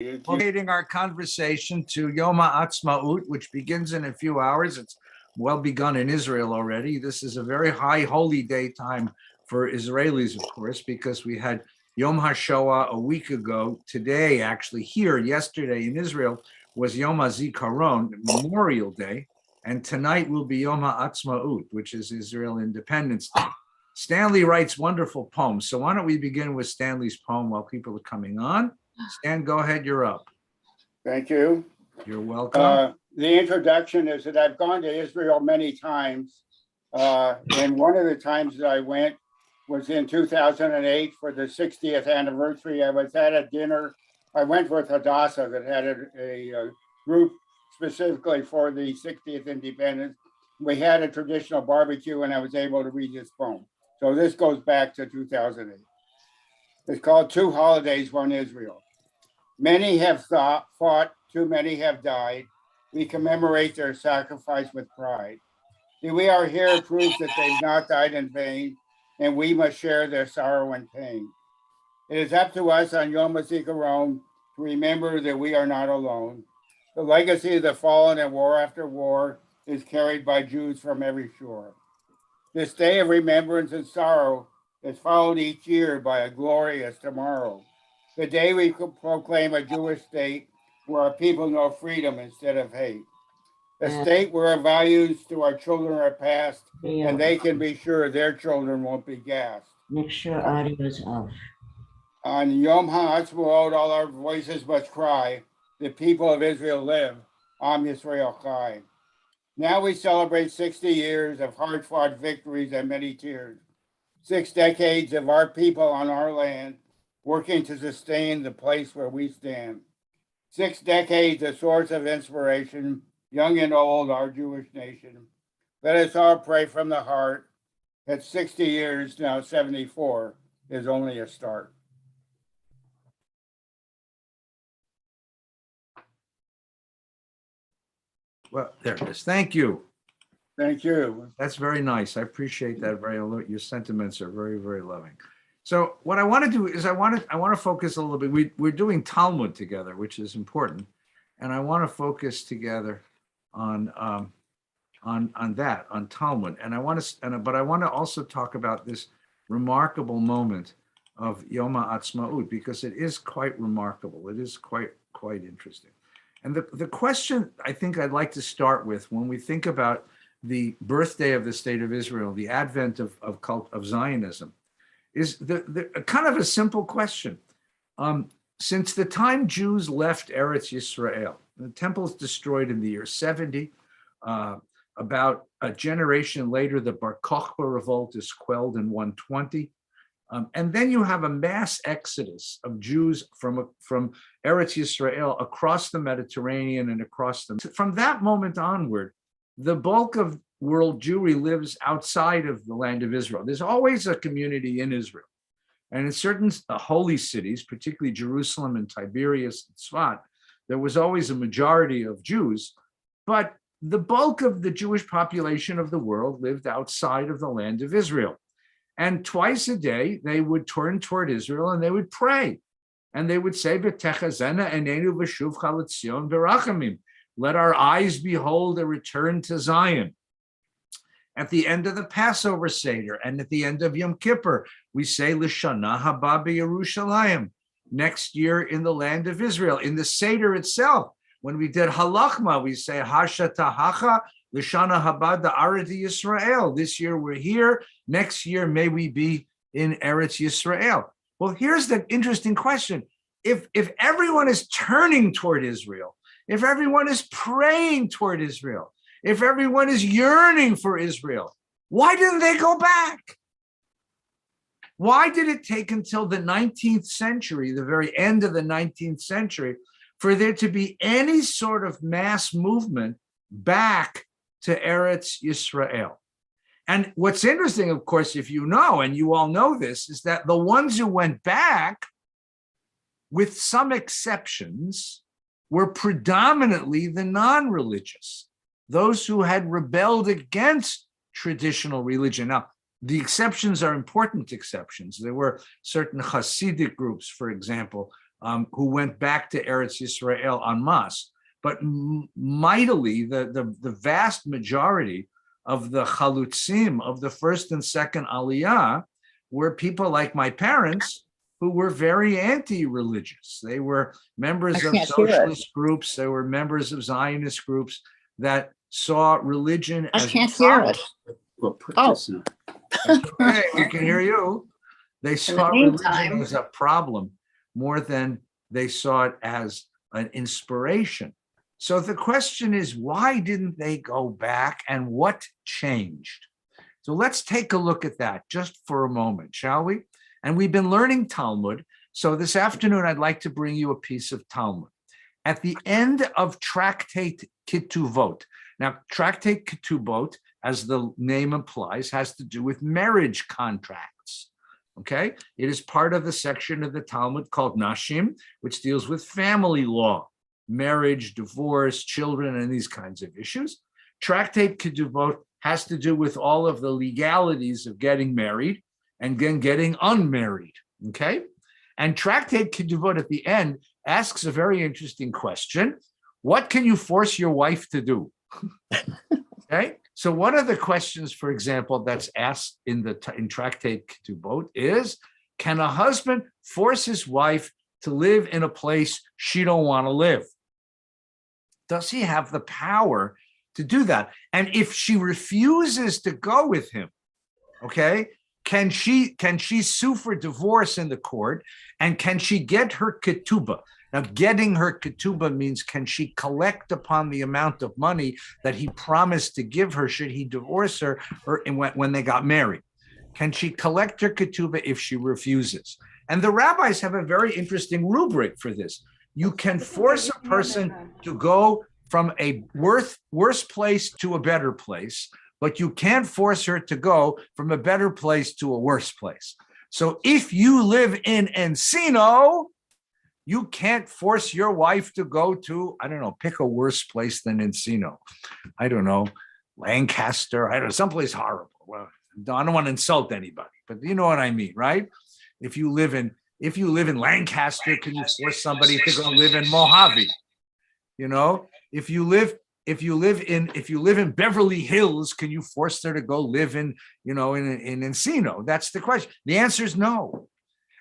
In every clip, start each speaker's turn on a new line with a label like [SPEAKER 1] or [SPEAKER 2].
[SPEAKER 1] Dedicating our conversation to Yom HaAtzmaut, which begins in a few hours. It's well begun in Israel already. This is a very high holy day time for Israelis, of course, because we had Yom HaShoah a week ago. Today, actually, here, yesterday in Israel, was Yom HaZikaron, Memorial Day. And tonight will be Yom HaAtzmaut, which is Israel Independence Day. Stanley writes wonderful poems. So why don't we begin with Stanley's poem while people are coming on? Stan, go ahead, you're up.
[SPEAKER 2] Thank you.
[SPEAKER 1] You're welcome.
[SPEAKER 2] The introduction is that I've gone to Israel many times. And one of the times that I went was in 2008 for the 60th anniversary. I was at a dinner. I went with Hadassah that had a group specifically for the 60th independence. We had a traditional barbecue and I was able to read this poem. So this goes back to 2008. It's called Two Holidays, One Israel. Many have fought, too many have died. We commemorate their sacrifice with pride. That we are here proves that they've not died in vain, and we must share their sorrow and pain. It is up to us on Yom HaZikaron to remember that we are not alone. The legacy of the fallen in war after war is carried by Jews from every shore. This day of remembrance and sorrow is followed each year by a glorious tomorrow. The day we proclaim a Jewish state where our people know freedom instead of hate. A state where our values to our children are passed and they can be sure their children won't be gassed.
[SPEAKER 3] Make sure audio is off.
[SPEAKER 2] On Yom HaAtzmaut, all our voices must cry, the people of Israel live, Am Yisrael Chai. Now we celebrate 60 years of hard-fought victories and many tears. 6 decades of our people on our land working to sustain the place where we stand. 6 decades, a source of inspiration, young and old, our Jewish nation. Let us all pray from the heart that 60 years, now 74, is only a start.
[SPEAKER 1] Well, there it is. Thank you.
[SPEAKER 2] Thank you.
[SPEAKER 1] That's very nice. I appreciate that. Your sentiments are very, very loving. So what I want to do is I want to focus a little bit. We're doing Talmud together, which is important, and I want to focus together on that, on Talmud. And I want to also talk about this remarkable moment of Yom HaAtzmaut, because it is quite remarkable. It is quite interesting. And the question I think I'd like to start with when we think about the birthday of the state of Israel, the advent of Zionism, is the kind of a simple question. Since the time Jews left Eretz Yisrael, the temple is destroyed in the year 70. About a generation later, the Bar Kokhba revolt is quelled in 120. And then you have a mass exodus of Jews from Eretz Yisrael across the Mediterranean and across them. From that moment onward, the bulk of world Jewry lives outside of the land of Israel. There's always a community in Israel. And in certain holy cities, particularly Jerusalem and Tiberias and Tzfat, there was always a majority of Jews, but the bulk of the Jewish population of the world lived outside of the land of Israel. And twice a day, they would turn toward Israel and they would pray. And they would say, "V'techazena enenu v'shuvcha l'tzion v'rachamim." Let our eyes behold a return to Zion. At the end of the Passover Seder and at the end of Yom Kippur, we say, "L'shana haba b'Yerushalayim," next year in the land of Israel. In the Seder itself, when we did Halachma, we say, "Hashatahacha L'shana haba da'aret Yisrael." This year we're here. Next year, may we be in Eretz Yisrael. Well, here's the interesting question. If everyone is turning toward Israel, if everyone is praying toward Israel, if everyone is yearning for Israel, why didn't they go back? Why did it take until the 19th century, the very end of the 19th century, for there to be any sort of mass movement back to Eretz Yisrael? And what's interesting, of course, if you know, and you all know this, is that the ones who went back, with some exceptions, were predominantly the non-religious, those who had rebelled against traditional religion. Now, the exceptions are important exceptions. There were certain Hasidic groups, for example, who went back to Eretz Yisrael en masse. But mightily, the vast majority of the chalutzim of the first and second aliyah were people like my parents who were very anti-religious. They were members of socialist groups. They were members of Zionist groups that saw religion as
[SPEAKER 3] can't hear it.
[SPEAKER 4] Well, put
[SPEAKER 3] Oh.
[SPEAKER 4] this in.
[SPEAKER 1] Hey, we can hear you. They saw religion as a problem more than they saw it as an inspiration. So the question is, why didn't they go back and what changed? So let's take a look at that just for a moment, shall we? And we've been learning Talmud. So this afternoon, I'd like to bring you a piece of Talmud. At the end of Tractate Ketuvot. Now, Tractate Ketubot, as the name implies, has to do with marriage contracts. Okay? It is part of the section of the Talmud called Nashim, which deals with family law, marriage, divorce, children, and these kinds of issues. Tractate Ketubot has to do with all of the legalities of getting married and then getting unmarried. Okay? And Tractate Ketubot at the end asks a very interesting question. What can you force your wife to do? Okay? So one of the questions, for example, that's asked in Tractate Ketubot is, can a husband force his wife to live in a place she don't want to live? Does he have the power to do that? And if she refuses to go with him, okay, can she sue for divorce in the court? And can she get her ketubah? Now, getting her ketubah means, can she collect upon the amount of money that he promised to give her should he divorce her or when they got married? Can she collect her ketubah if she refuses? And the rabbis have a very interesting rubric for this. You can force a person to go from a worse place to a better place, but you can't force her to go from a better place to a worse place. So if you live in Encino, you can't force your wife to go to, I don't know, pick a worse place than Encino. I don't know, Lancaster, I don't know, someplace horrible. Well, I don't want to insult anybody, but you know what I mean, right? If you live in Lancaster, can you force somebody to go live in Mojave? You know, if you live in Beverly Hills, can you force her to go live in Encino? That's the question. The answer is no.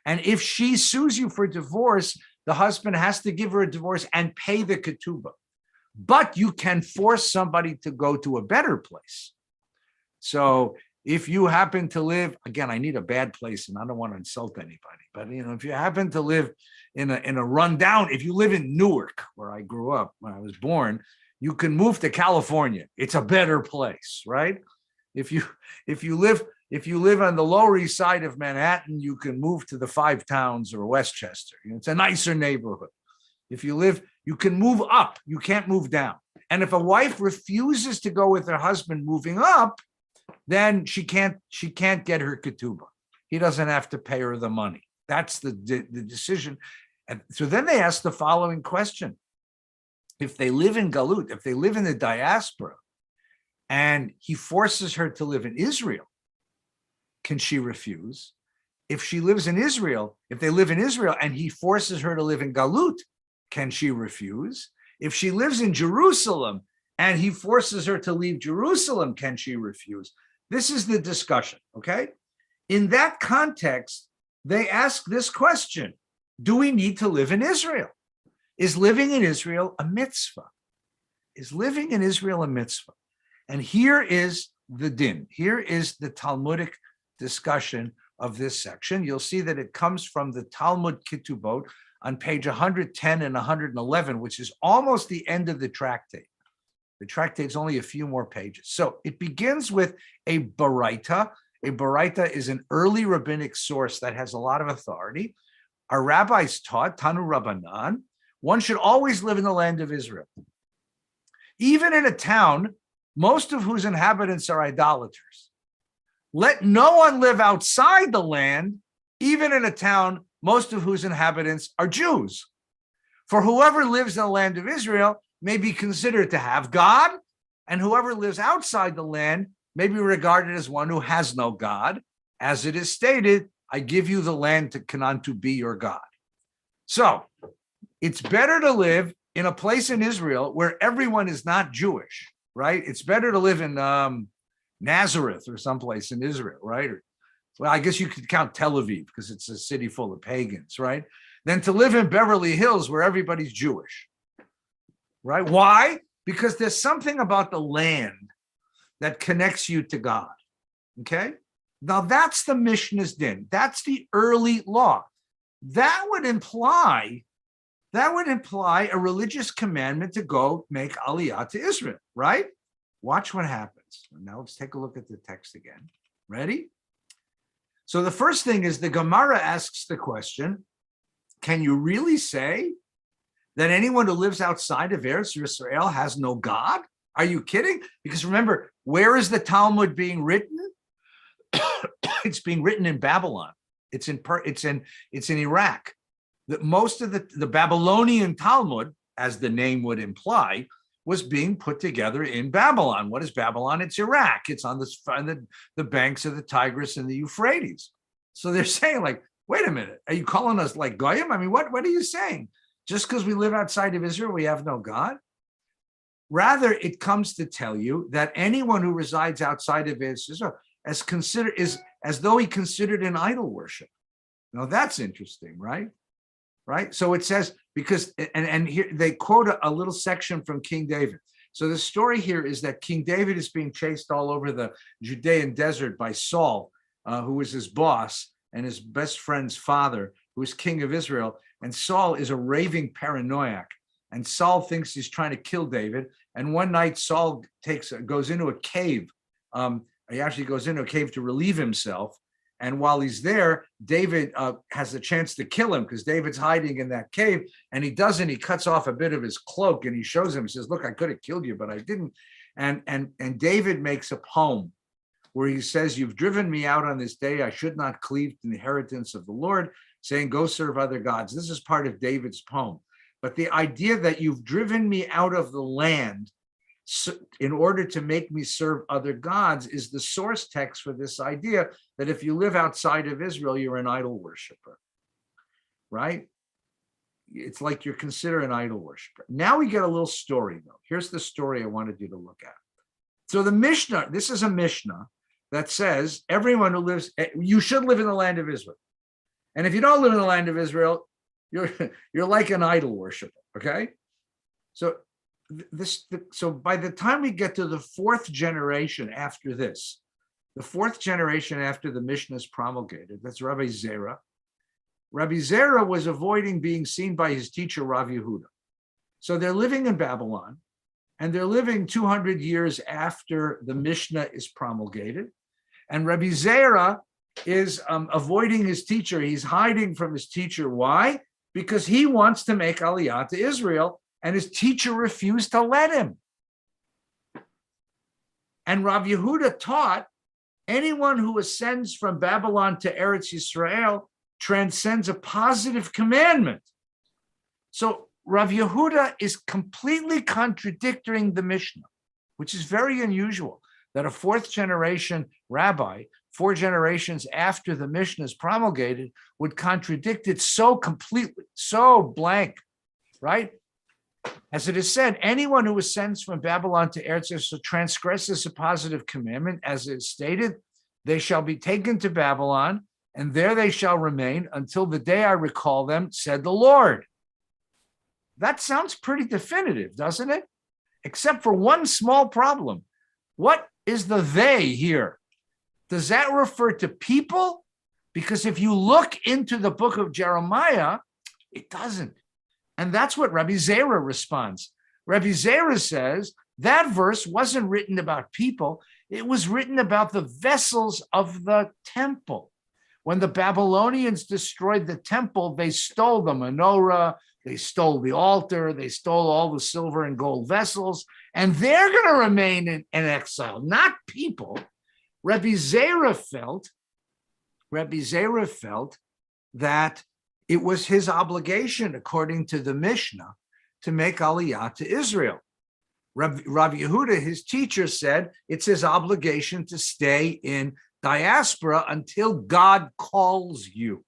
[SPEAKER 1] And if she sues you for divorce, the husband has to give her a divorce and pay the ketubah. But you can force somebody to go to a better place. So if you happen to live, again, I need a bad place and I don't want to insult anybody, but if you happen to live in a rundown, if you live in Newark, where I grew up, when I was born, you can move to California. It's a better place, right? If you live on the Lower East Side of Manhattan, you can move to the Five Towns or Westchester. It's a nicer neighborhood. If you live, you can move up. You can't move down. And if a wife refuses to go with her husband moving up, then she can't get her ketubah. He doesn't have to pay her the money. That's the decision. And so then they ask the following question. If they live in Galut, if they live in the diaspora, and he forces her to live in Israel, can she refuse? If they live in Israel and he forces her to live in Galut, can she refuse? If she lives in Jerusalem and he forces her to leave Jerusalem, can she refuse? This is the discussion, okay? In that context, they ask this question: do we need to live in Israel? Is living in Israel a mitzvah? Is living in Israel a mitzvah? And here is the din. Here is the Talmudic discussion of this section. You'll see that it comes from the Talmud Ketubot on page 110 and 111, which is almost the end of the tractate. The tractate's only a few more pages. So it begins with a baraita. A baraita is an early rabbinic source that has a lot of authority. Our rabbis taught, Tanu Rabbanan, one should always live in the land of Israel. Even in a town, most of whose inhabitants are idolaters. Let no one live outside the land, even in a town, most of whose inhabitants are Jews. For whoever lives in the land of Israel may be considered to have God, and whoever lives outside the land may be regarded as one who has no God. As it is stated, I give you the land to Canaan to be your God. So it's better to live in a place in Israel where everyone is not Jewish, right? It's better to live in Nazareth or someplace in Israel, right? Well, I guess you could count Tel Aviv because it's a city full of pagans, right? Than to live in Beverly Hills where everybody's Jewish, right? Why? Because there's something about the land that connects you to God, okay? Now that's the Mishnah's din. That's the early law. That would imply a religious commandment to go make Aliyah to Israel, right? Watch what happens. Now let's take a look at the text again. Ready? So the first thing is the Gemara asks the question, can you really say that anyone who lives outside of Eretz Yisrael has no God? Are you kidding? Because remember, where is the Talmud being written? It's being written in Babylon. It's in Iraq. Most of the Babylonian Talmud, as the name would imply, was being put together in Babylon. What is Babylon? It's Iraq. It's on the banks of the Tigris and the Euphrates. So they're saying, like, wait a minute, are you calling us like Goyim? I mean, what are you saying? Just because we live outside of Israel, we have no God? Rather, it comes to tell you that anyone who resides outside of Israel is as though he considered an idol worship. Now that's interesting, right? Right. So it says, because, and here they quote a little section from King David. So the story here is that King David is being chased all over the Judean desert by Saul, who was his boss, and his best friend's father, who is king of Israel. And Saul is a raving paranoiac. And Saul thinks he's trying to kill David. And one night Saul goes into a cave. He actually goes into a cave to relieve himself. And while he's there, David has a chance to kill him because David's hiding in that cave. And he doesn't. He cuts off a bit of his cloak and he shows him. He says, look, I could have killed you, but I didn't. And David makes a poem where he says, you've driven me out on this day. I should not cleave to the inheritance of the Lord, saying, go serve other gods. This is part of David's poem. But the idea that you've driven me out of the land in order to make me serve other gods is the source text for this idea that if you live outside of Israel, you're an idol worshiper, right? It's like you're considered an idol worshiper. Now we get a little story, though. Here's the story I wanted you to look at. So the Mishnah, this is a Mishnah that says everyone who lives, you should live in the land of Israel. And if you don't live in the land of Israel, you're like an idol worshiper, okay? So by the time we get to the fourth generation after this, the fourth generation after the Mishnah is promulgated, that's Rabbi Zera. Rabbi Zera was avoiding being seen by his teacher, Rav Yehuda. So they're living in Babylon, and they're living 200 years after the Mishnah is promulgated. And Rabbi Zera is avoiding his teacher. He's hiding from his teacher. Why? Because he wants to make Aliyah to Israel, and his teacher refused to let him. And Rav Yehuda taught anyone who ascends from Babylon to Eretz Yisrael transcends a positive commandment. So Rav Yehuda is completely contradicting the Mishnah, which is very unusual that a fourth generation rabbi, 4 generations after the Mishnah is promulgated, would contradict it so completely, so blank, right? As it is said, anyone who ascends from Babylon to Eretz Yisrael transgresses a positive commandment, as is stated, they shall be taken to Babylon, and there they shall remain until the day I recall them, said the Lord. That sounds pretty definitive, doesn't it? Except for one small problem. What is the they here? Does that refer to people? Because if you look into the book of Jeremiah, it doesn't. And that's what Rabbi Zera responds. Rabbi Zera says that verse wasn't written about people. It was written about the vessels of the temple. When the Babylonians destroyed the temple, they stole the menorah, they stole the altar, they stole all the silver and gold vessels, and they're going to remain in exile, not people. Rabbi Zera felt that it was his obligation, according to the Mishnah, to make Aliyah to Israel. Rav Yehuda, his teacher, said it's his obligation to stay in diaspora until God calls you.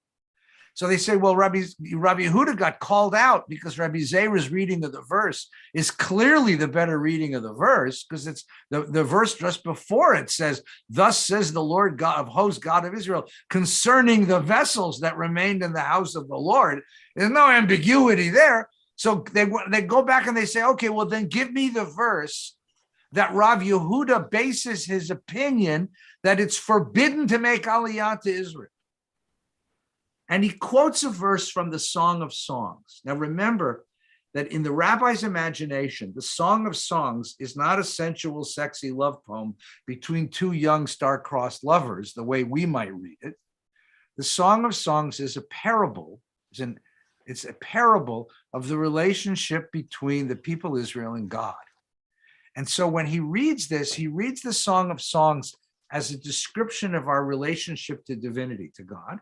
[SPEAKER 1] So they say, well, Rabbi Yehuda got called out because Rabbi Zera's reading of the verse is clearly the better reading of the verse, because it's the verse just before it says, thus says the Lord God of hosts, God of Israel, concerning the vessels that remained in the house of the Lord. There's no ambiguity there. So they go back and they say, okay, well, then give me the verse that Rav Yehuda bases his opinion that it's forbidden to make aliyah to Israel. And he quotes a verse from the Song of Songs. Now, remember that in the rabbi's imagination, the Song of Songs is not a sensual, sexy love poem between two young, star-crossed lovers, the way we might read it. The Song of Songs is a parable. It's a parable of the relationship between the people Israel and God. And so when he reads this, he reads the Song of Songs as a description of our relationship to divinity, to God.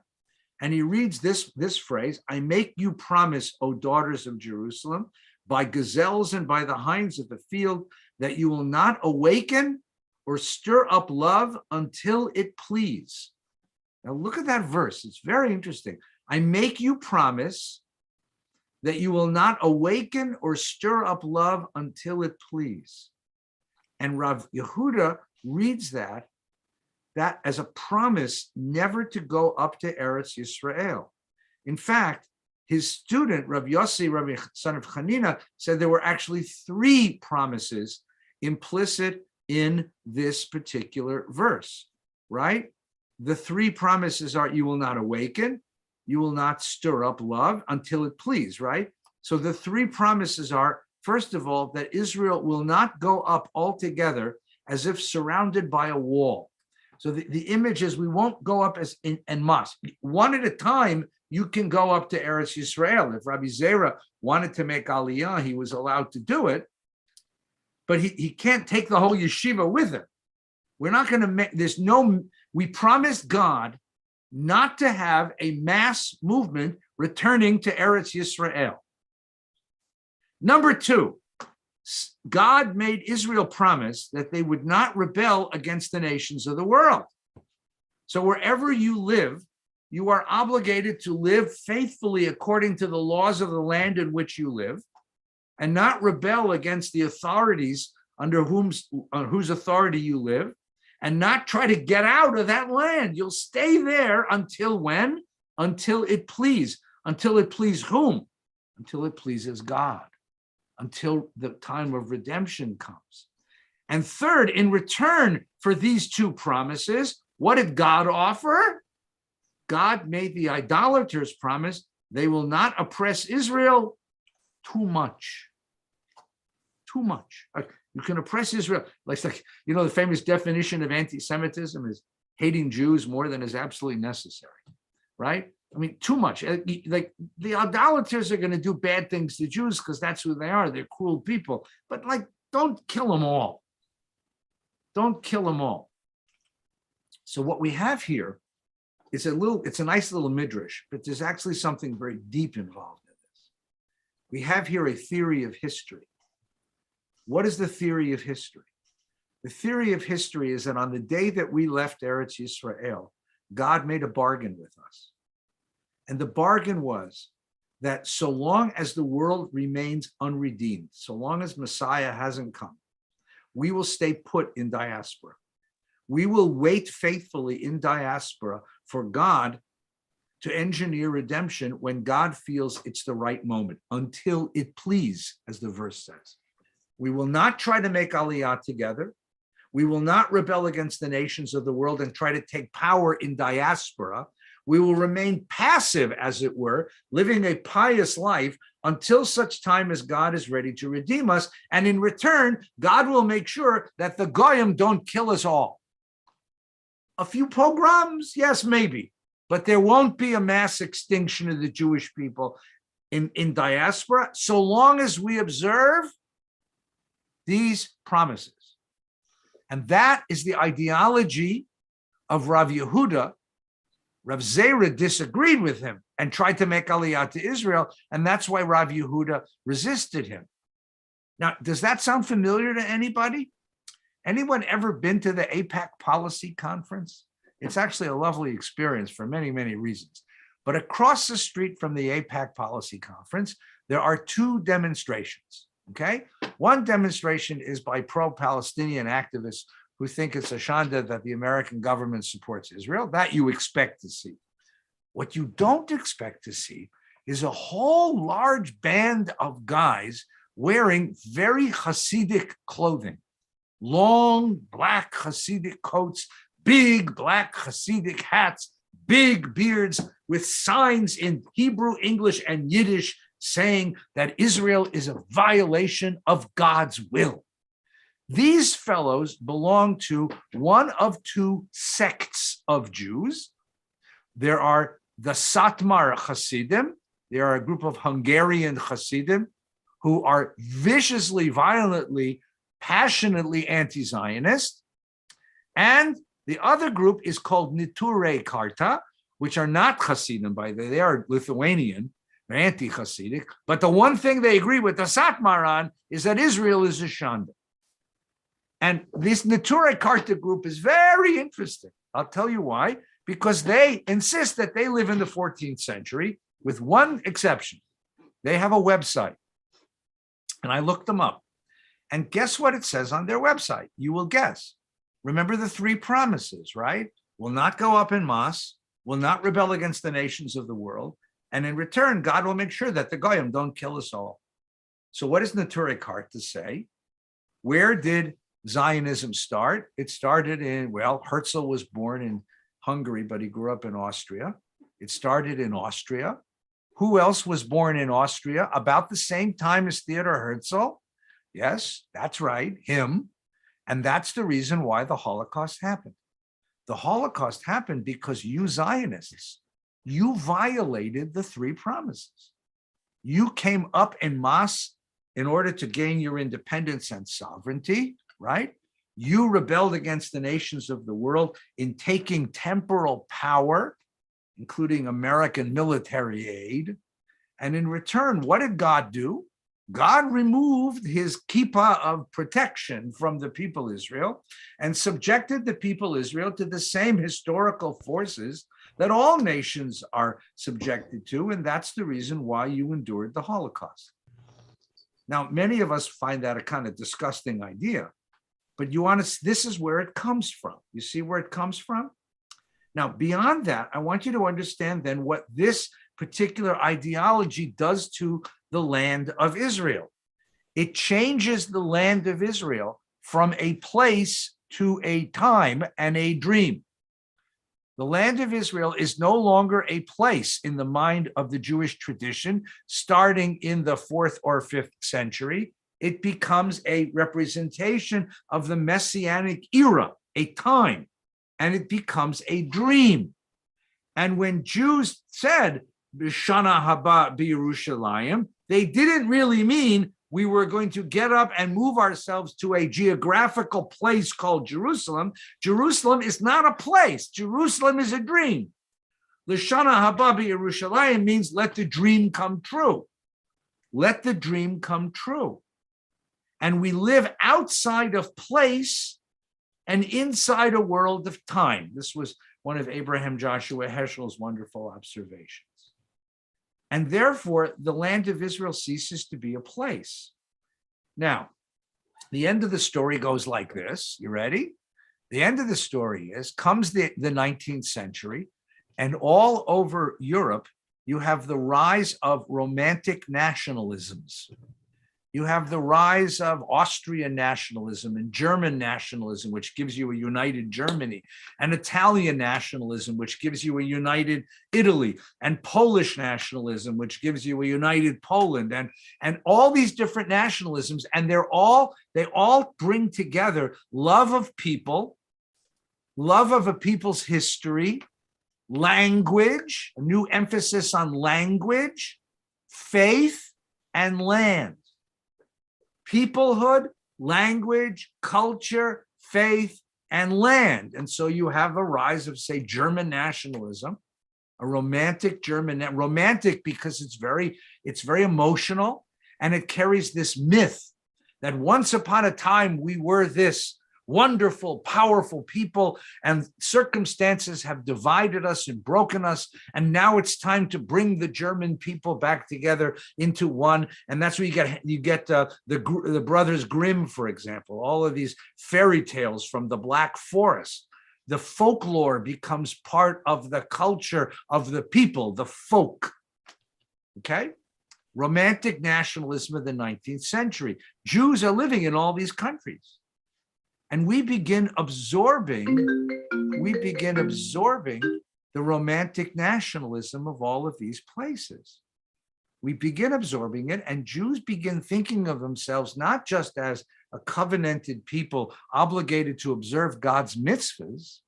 [SPEAKER 1] And he reads this phrase, I make you promise, O daughters of Jerusalem, by gazelles and by the hinds of the field, that you will not awaken or stir up love until it please. Now look at that verse. It's very interesting. I make you promise that you will not awaken or stir up love until it please. And Rav Yehuda reads that as a promise never to go up to Eretz Yisrael. In fact, his student, Rav Yossi, son of Chanina, said there were actually 3 promises implicit in this particular verse, right? The 3 promises are, you will not awaken, you will not stir up love until it please, right? So the 3 promises are, first of all, that Israel will not go up altogether as if surrounded by a wall. So the image is we won't go up as en masse. One at a time, you can go up to Eretz Yisrael. If Rabbi Zera wanted to make Aliyah, he was allowed to do it, but he can't take the whole yeshiva with him. We're not going to make, we promised God not to have a mass movement returning to Eretz Yisrael. Number 2, God made Israel promise that they would not rebel against the nations of the world. So wherever you live, you are obligated to live faithfully according to the laws of the land in which you live, and not rebel against the authorities under whose authority you live, and not try to get out of that land. You'll stay there until when? Until it please. Until it please whom? Until it pleases God. Until the time of redemption comes. And third, in return for these 2 promises, what did God offer? God made the idolaters promise they will not oppress Israel too much. Too much. You can oppress Israel. Like, you know, the famous definition of anti-Semitism is hating Jews more than is absolutely necessary, right? I mean, too much. Like, the idolaters are going to do bad things to Jews because that's who they are. They're cruel people. But, like, don't kill them all. Don't kill them all. So what we have here is it's a nice little midrash, but there's actually something very deep involved in this. We have here a theory of history. What is the theory of history? The theory of history is that on the day that we left Eretz Yisrael, God made a bargain with us. And the bargain was that so long as the world remains unredeemed, so long as Messiah hasn't come, we will stay put in diaspora. We will wait faithfully in diaspora for God to engineer redemption when God feels it's the right moment, until it please, as the verse says. We will not try to make Aliyah together. We will not rebel against the nations of the world and try to take power in diaspora. We will remain passive, as it were, living a pious life until such time as God is ready to redeem us. And in return, God will make sure that the Goyim don't kill us all. A few pogroms? Yes, maybe. But there won't be a mass extinction of the Jewish people in diaspora so long as we observe these promises. And that is the ideology of Rav Yehuda. Rav Zera disagreed with him and tried to make Aliyah to Israel, and that's why Rav Yehuda resisted him. Now, does that sound familiar to anybody? Anyone ever been to the AIPAC policy conference? It's actually a lovely experience for many, many reasons. But across the street from the AIPAC Policy Conference, there are two demonstrations, okay? One demonstration is by pro-Palestinian activists who think it's a shanda that the American government supports Israel. That you expect to see. What you don't expect to see is a whole large band of guys wearing very Hasidic clothing, long black Hasidic coats, big black Hasidic hats, big beards with signs in Hebrew, English, and Yiddish saying that Israel is a violation of God's will. These fellows belong to one of two sects of Jews. There are the Satmar Hasidim. They are a group of Hungarian Hasidim who are viciously, violently, passionately anti-Zionist. And the other group is called Niture Karta, which are not Hasidim, by the way. They are Lithuanian, they're anti-Hasidic. But the one thing they agree with the Satmar on is that Israel is a shanda. And this Niture Karta group is very interesting. I'll tell you why. Because they insist that they live in the 14th century, with one exception. They have a website. And I looked them up. And guess what it says on their website? You will guess. Remember the three promises, right? Will not go up in mass, will not rebel against the nations of the world, and in return, God will make sure that the Goyim don't kill us all. So what does Niture Karta say? Where did Zionism start? It started in, well, Herzl was born in Hungary, but he grew up in Austria. It started in Austria. Who else was born in Austria about the same time as Theodor Herzl? Yes, that's right, him. And that's the reason why the Holocaust happened. The Holocaust happened because you Zionists, you violated the three promises. You came up en masse in order to gain your independence and sovereignty, right? You rebelled against the nations of the world in taking temporal power, including American military aid. And in return, what did God do? God removed his kippah of protection from the people Israel and subjected the people Israel to the same historical forces that all nations are subjected to. And that's the reason why you endured the Holocaust. Now, many of us find that a kind of disgusting idea, but you want to, this is where it comes from. You see where it comes from? Now, beyond that, I want you to understand then what this particular ideology does to the land of Israel. It changes the land of Israel from a place to a time and a dream. The land of Israel is no longer a place in the mind of the Jewish tradition, starting in the 4th or 5th century. It becomes a representation of the Messianic era, a time, and it becomes a dream. And when Jews said, B'shana haba b'Yerushalayim, they didn't really mean we were going to get up and move ourselves to a geographical place called Jerusalem. Jerusalem is not a place. Jerusalem is a dream. L'shana haba b'Yerushalayim means let the dream come true. Let the dream come true. And we live outside of place and inside a world of time. This was one of Abraham Joshua Heschel's wonderful observations. And therefore, the land of Israel ceases to be a place. Now, the end of the story goes like this. You ready? The end of the story is, comes the 19th century, and all over Europe, you have the rise of romantic nationalisms. You have the rise of Austrian nationalism and German nationalism, which gives you a united Germany, and Italian nationalism, which gives you a united Italy, and Polish nationalism, which gives you a united Poland, and all these different nationalisms, and they all bring together love of people, love of a people's history, language, a new emphasis on language, faith, and land. Peoplehood, language, culture, faith, and land. And so you have a rise of, say, German nationalism, a romantic German, romantic because it's very emotional, and it carries this myth that once upon a time we were this, wonderful, powerful people, and circumstances have divided us and broken us. And now it's time to bring the German people back together into one. And that's where you get the Brothers Grimm, for example, all of these fairy tales from the Black Forest. The folklore becomes part of the culture of the people, the folk. Okay? Romantic nationalism of the 19th century. Jews are living in all these countries. And we begin absorbing the romantic nationalism of all of these places. We begin absorbing it, and Jews begin thinking of themselves not just as a covenanted people obligated to observe God's mitzvahs.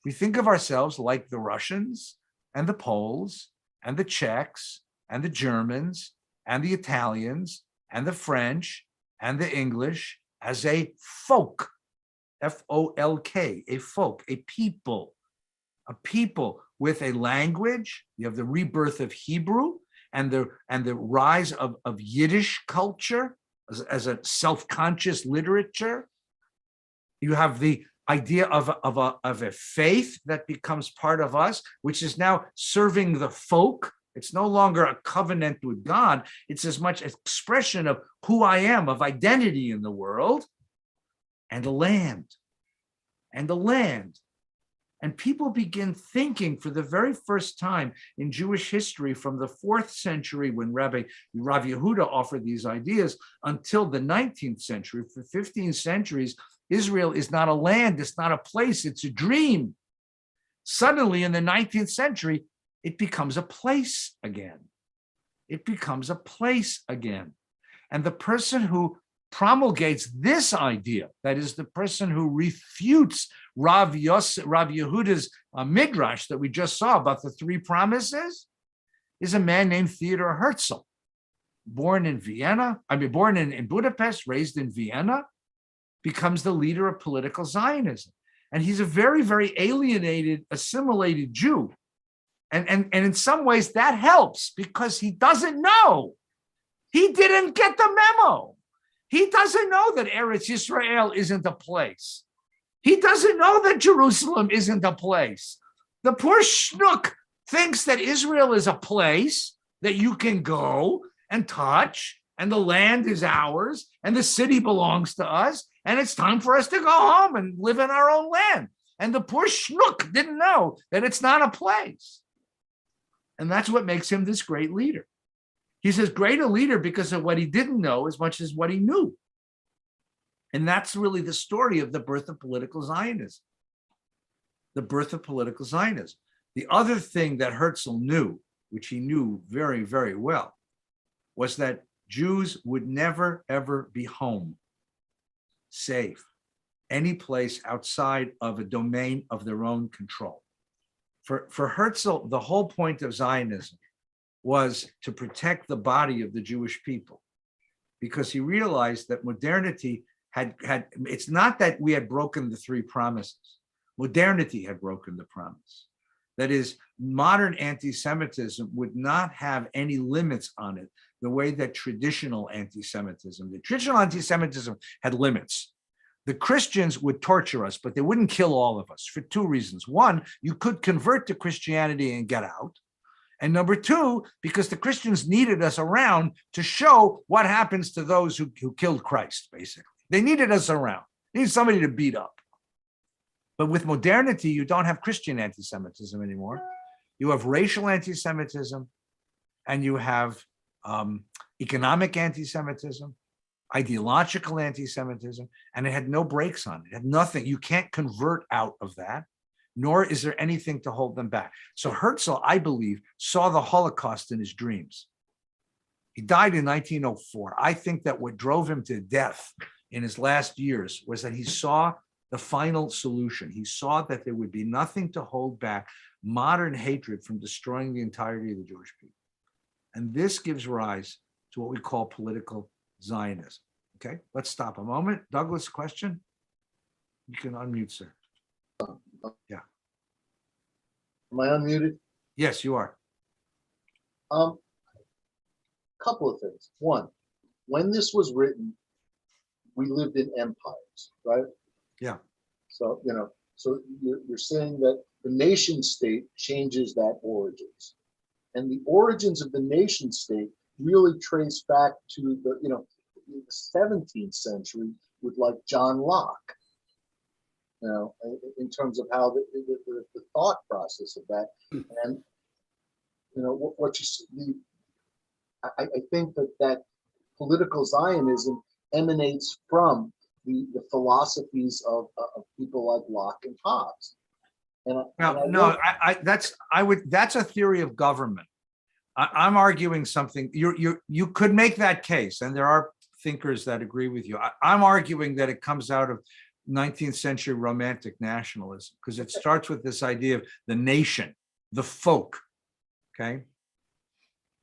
[SPEAKER 1] We think of ourselves like the Russians and the Poles and the Czechs and the Germans and the Italians and the French and the English as a folk, F-O-L-K, a folk, a people with a language. You have the rebirth of Hebrew and the rise of Yiddish culture as a self-conscious literature. You have the idea of a faith that becomes part of us, which is now serving the folk. It's no longer a covenant with God. It's as much expression of who I am, of identity in the world, and a land. And people begin thinking for the very first time in Jewish history from the 4th century when Rav Yehuda offered these ideas until the 19th century. For 15 centuries, Israel is not a land, it's not a place, it's a dream. Suddenly in the 19th century, it becomes a place again. It becomes a place again. And the person who promulgates this idea, that is the person who refutes Rav Yehuda's midrash that we just saw about the 3 promises, is a man named Theodor Herzl, born in Budapest, raised in Vienna, becomes the leader of political Zionism. And he's a very, very alienated, assimilated Jew. And in some ways that helps because he doesn't know. He didn't get the memo. He doesn't know that Eretz Yisrael isn't a place. He doesn't know that Jerusalem isn't a place. The poor schnook thinks that Israel is a place that you can go and touch, and the land is ours, and the city belongs to us, and it's time for us to go home and live in our own land. And the poor schnook didn't know that it's not a place. And that's what makes him this great leader. He's as great a leader because of what he didn't know as much as what he knew. And that's really the story of the birth of political Zionism. The birth of political Zionism. The other thing that Herzl knew, which he knew very, very well, was that Jews would never, ever be home, safe, any place outside of a domain of their own control. For Herzl, the whole point of Zionism was to protect the body of the Jewish people, because he realized that modernity had it's not that we had broken the 3 promises. Modernity had broken the promise. That is, modern anti-Semitism would not have any limits on it the way that traditional anti-Semitism did. Traditional anti-Semitism had limits. The Christians would torture us, but they wouldn't kill all of us for 2 reasons. One, you could convert to Christianity and get out. And number 2, because the Christians needed us around to show what happens to those who killed Christ, basically. They needed us around. They needed somebody to beat up. But with modernity, you don't have Christian anti-Semitism anymore. You have racial anti-Semitism, and you have economic anti-Semitism, ideological anti-Semitism, and it had no brakes on it. It had nothing. You can't convert out of that, nor is there anything to hold them back. So Herzl, I believe, saw the Holocaust in his dreams. He died in 1904. I think that what drove him to death in his last years was that he saw the final solution. He saw that there would be nothing to hold back modern hatred from destroying the entirety of the Jewish people. And this gives rise to what we call political Zionism. Okay, let's stop a moment. Douglas, question? You can unmute, sir. Yeah.
[SPEAKER 4] Am I unmuted?
[SPEAKER 1] Yes, you are.
[SPEAKER 4] Couple of things. One, when this was written, we lived in empires, right?
[SPEAKER 1] Yeah.
[SPEAKER 4] So, so you're saying that the nation state changes that origins. And the origins of the nation state really trace back to the 17th century with like John Locke, in terms of how the thought process of that. And, what you see, I think that political Zionism emanates from the philosophies of people like Locke and Hobbes.
[SPEAKER 1] That's a theory of government. I'm arguing something. You could make that case, and there are thinkers that agree with you. I'm arguing that it comes out of 19th century romantic nationalism, because it starts with this idea of the nation, the folk. Okay.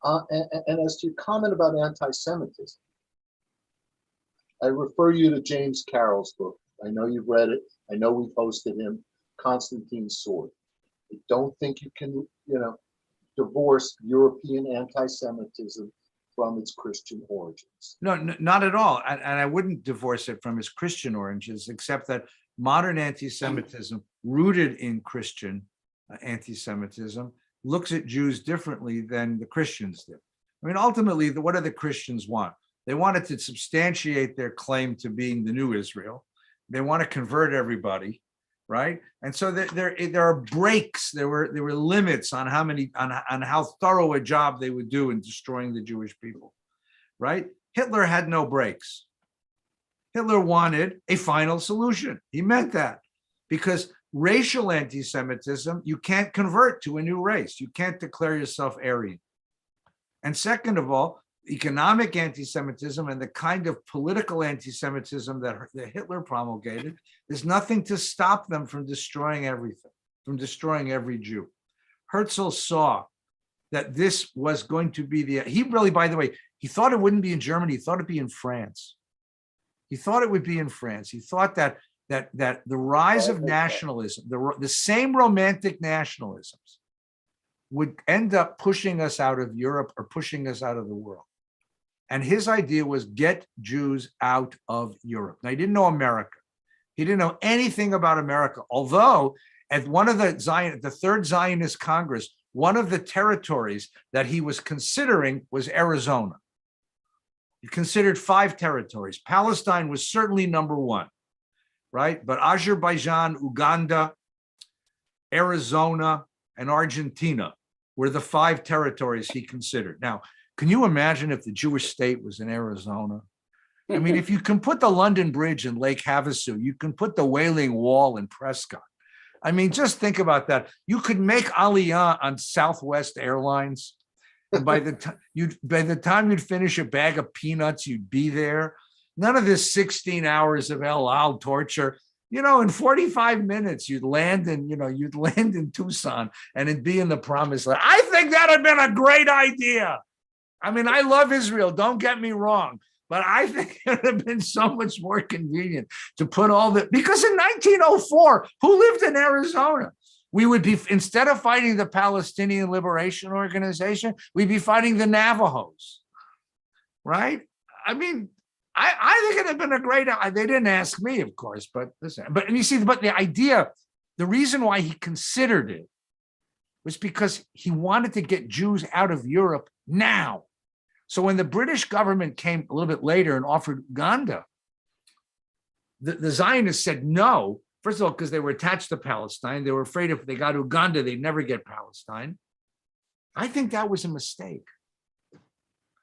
[SPEAKER 4] And as to your comment about anti-Semitism, I refer you to James Carroll's book. I know you've read it. I know we've hosted him, Constantine's Sword. I don't think you can, divorce European anti-Semitism from its Christian origins.
[SPEAKER 1] No, not at all. And I wouldn't divorce it from its Christian origins, except that modern anti-Semitism, rooted in Christian anti-Semitism, looks at Jews differently than the Christians did. I mean, ultimately, what do the Christians want? They wanted to substantiate their claim to being the new Israel. They want to convert everybody, right? And so there are breaks. There were limits on how thorough a job they would do in destroying the Jewish people, right? Hitler had no breaks. Hitler wanted a final solution. He meant that, because racial anti-Semitism, you can't convert to a new race. You can't declare yourself Aryan. And second of all, economic anti-Semitism and the kind of political anti-Semitism that Hitler promulgated, there's nothing to stop them from destroying everything, from destroying every Jew. Herzl saw that this was going to be he really, by the way, he thought it wouldn't be in Germany. He thought it'd be in France. He thought it would be in France. He thought that the rise of nationalism, the same romantic nationalisms, would end up pushing us out of Europe or pushing us out of the world. And his idea was get Jews out of Europe. Now, he didn't know America. He didn't know anything about America, although at the Third Zionist Congress, one of the territories that he was considering was Arizona. He considered 5 territories. Palestine was certainly number 1, right? But Azerbaijan, Uganda, Arizona, and Argentina were the 5 territories he considered. Now, can you imagine if the Jewish state was in Arizona? I mean, if you can put the London Bridge in Lake Havasu, you can put the Wailing Wall in Prescott. I mean, just think about that. You could make Aliyah on Southwest Airlines, and by the time you'd finish a bag of peanuts, you'd be there. None of this 16 hours of El Al torture. In 45 minutes, you'd land in Tucson and it'd be in the promised land. I think that'd have been a great idea. I mean, I love Israel, don't get me wrong, but I think it would have been so much more convenient to put because in 1904, who lived in Arizona? We would be, instead of fighting the Palestinian Liberation Organization, we'd be fighting the Navajos, right? I mean, I think it'd have been a great, they didn't ask me, of course, but listen, but the idea, the reason why he considered it was because he wanted to get Jews out of Europe now. So when the British government came a little bit later and offered Uganda, the Zionists said no. First of all, because they were attached to Palestine. They were afraid if they got Uganda, they'd never get Palestine. I think that was a mistake.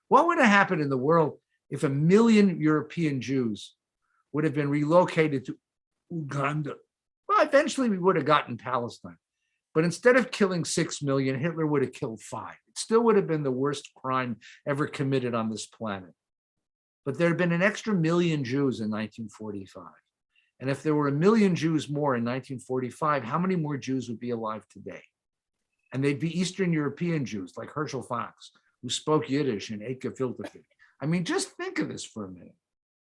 [SPEAKER 1] What would have happened in the world if 1 million European Jews would have been relocated to Uganda? Well, eventually we would have gotten Palestine. But instead of killing 6 million, Hitler would have killed 5. It still would have been the worst crime ever committed on this planet. But there had been an extra 1 million Jews in 1945. And if there were 1 million Jews more in 1945, how many more Jews would be alive today? And they'd be Eastern European Jews like Herschel Fox, who spoke Yiddish and ate gefilte fish. I mean, just think of this for a minute.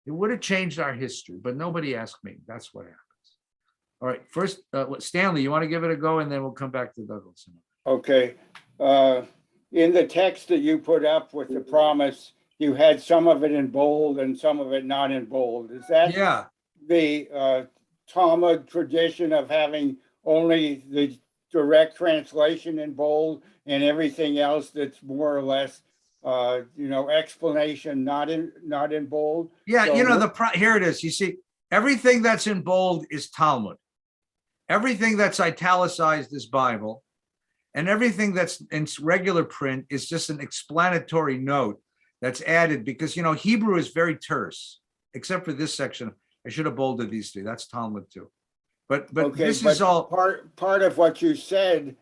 [SPEAKER 1] It would have changed our history, but nobody asked me. That's what happens. All right, first, Stanley, you want to give it a go, and then we'll come back to Douglas.
[SPEAKER 2] Okay. In the text that you put up with the promise, you had some of it in bold and some of it not in bold. Is that
[SPEAKER 1] Yeah.
[SPEAKER 2] the Talmud tradition of having only the direct translation in bold and everything else that's more or less, explanation, not in bold.
[SPEAKER 1] Yeah,
[SPEAKER 2] So
[SPEAKER 1] you know, here it is. You see, everything that's in bold is Talmud. Everything that's italicized is Bible. And everything that's in regular print is just an explanatory note that's added because, you know, Hebrew is very terse, except for this section. I should have bolded these three. That's Talmud too. But
[SPEAKER 2] okay,
[SPEAKER 1] this
[SPEAKER 2] but
[SPEAKER 1] is all
[SPEAKER 2] part of what you said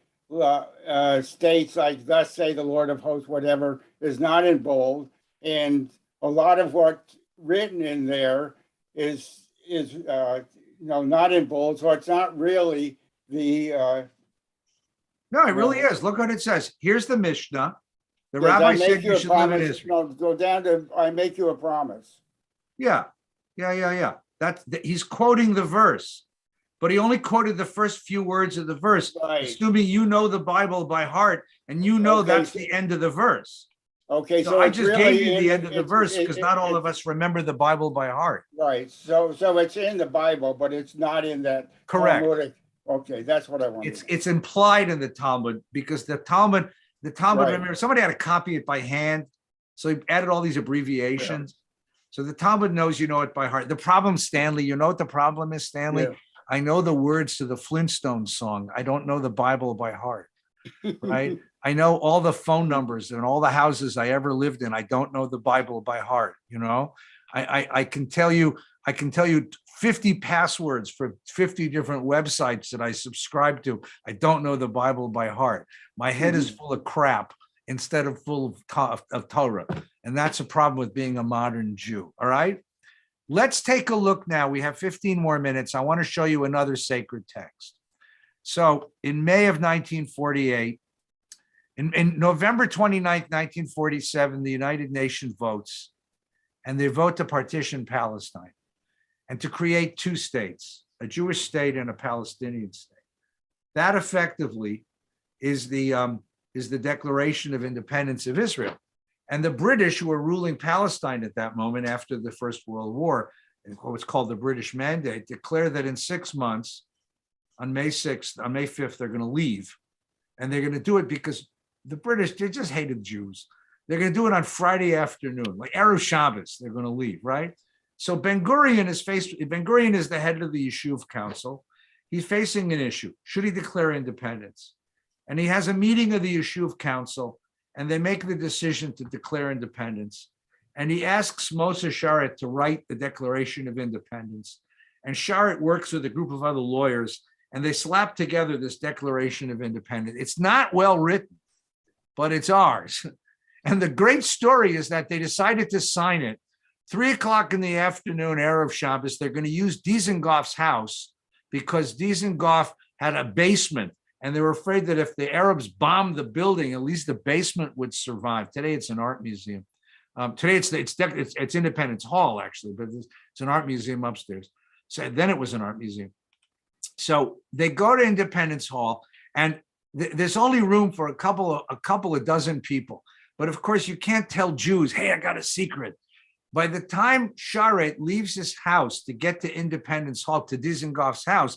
[SPEAKER 2] states like "Thus say the Lord of hosts," whatever, is not in bold, and a lot of what's written in there is not in bold, so it's not really the.
[SPEAKER 1] no, it really
[SPEAKER 2] No.
[SPEAKER 1] is. Look what it says. Here's the Mishnah. The
[SPEAKER 2] Does I
[SPEAKER 1] rabbi
[SPEAKER 2] make
[SPEAKER 1] said
[SPEAKER 2] you
[SPEAKER 1] you
[SPEAKER 2] a
[SPEAKER 1] should live in
[SPEAKER 2] promise?
[SPEAKER 1] Israel.
[SPEAKER 2] No, go down to I make you a promise.
[SPEAKER 1] Yeah. He's quoting the verse, but he only quoted the first few words of the verse,
[SPEAKER 2] Right.
[SPEAKER 1] assuming you know the Bible by heart and you know
[SPEAKER 2] Okay,
[SPEAKER 1] that's
[SPEAKER 2] so-
[SPEAKER 1] the end of the verse.
[SPEAKER 2] Okay,
[SPEAKER 1] So
[SPEAKER 2] so
[SPEAKER 1] I
[SPEAKER 2] it's
[SPEAKER 1] just
[SPEAKER 2] really
[SPEAKER 1] gave you
[SPEAKER 2] in
[SPEAKER 1] the end of the verse because not all of
[SPEAKER 2] it's-
[SPEAKER 1] us remember the Bible by heart.
[SPEAKER 2] Right, so it's in the Bible, but it's not in that.
[SPEAKER 1] Correct.
[SPEAKER 2] Talmudic. Okay, that's what I wanted.
[SPEAKER 1] It's implied in the Talmud because the Talmud,
[SPEAKER 2] Right.
[SPEAKER 1] remember, somebody had to copy it by hand. So he added all these abbreviations. So the Talmud knows you know it by heart. The problem, Stanley, you know what the problem is, Stanley?
[SPEAKER 2] Yeah.
[SPEAKER 1] I know the words to the Flintstones song. I don't know the Bible by heart, right? I know all the phone numbers and all the houses I ever lived in. I don't know the Bible by heart, you know? I can tell you 50 passwords for 50 different websites that I subscribe to. I don't know the Bible by heart. My head is full of crap instead of full of Torah. And that's a problem with being a modern Jew. All right. Let's take a look now. We have 15 more minutes. I want to show you another sacred text. So in May of 1948, in November 29th, 1947, the United Nations votes, and they vote to partition Palestine and to create two states, a Jewish state and a Palestinian state. That effectively is the Declaration of Independence of Israel. And the British, who were ruling Palestine at that moment after the First World War, what was called the British Mandate, declared that in 6 months, on May 6th, on May 5th, they're going to leave. And they're going to do it because the British, they just hated Jews. They're going to do it on Friday afternoon, like Erev Shabbos, they're going to leave, right? So Ben-Gurion is the head of the Yishuv Council. He's facing an issue. Should he declare independence? And he has a meeting of the Yishuv Council, and they make the decision to declare independence. And he asks Moshe Sharet to write the Declaration of Independence. And Sharet works with a group of other lawyers, and they slap together this Declaration of Independence. It's not well written, but it's ours. And the great story is that they decided to sign it 3:00 in the afternoon, Erev Shabbos. They're going to use Dizengoff's house because Dizengoff had a basement. And they were afraid that if the Arabs bombed the building, at least the basement would survive. Today, it's an art museum. Today, it's Independence Hall, actually, but it's an art museum upstairs. So then it was an art museum. So they go to Independence Hall, and there's only room for a couple of dozen people. But of course, you can't tell Jews, hey, I got a secret. By the time Sharet leaves his house to get to Independence Hall, to Dizengoff's house,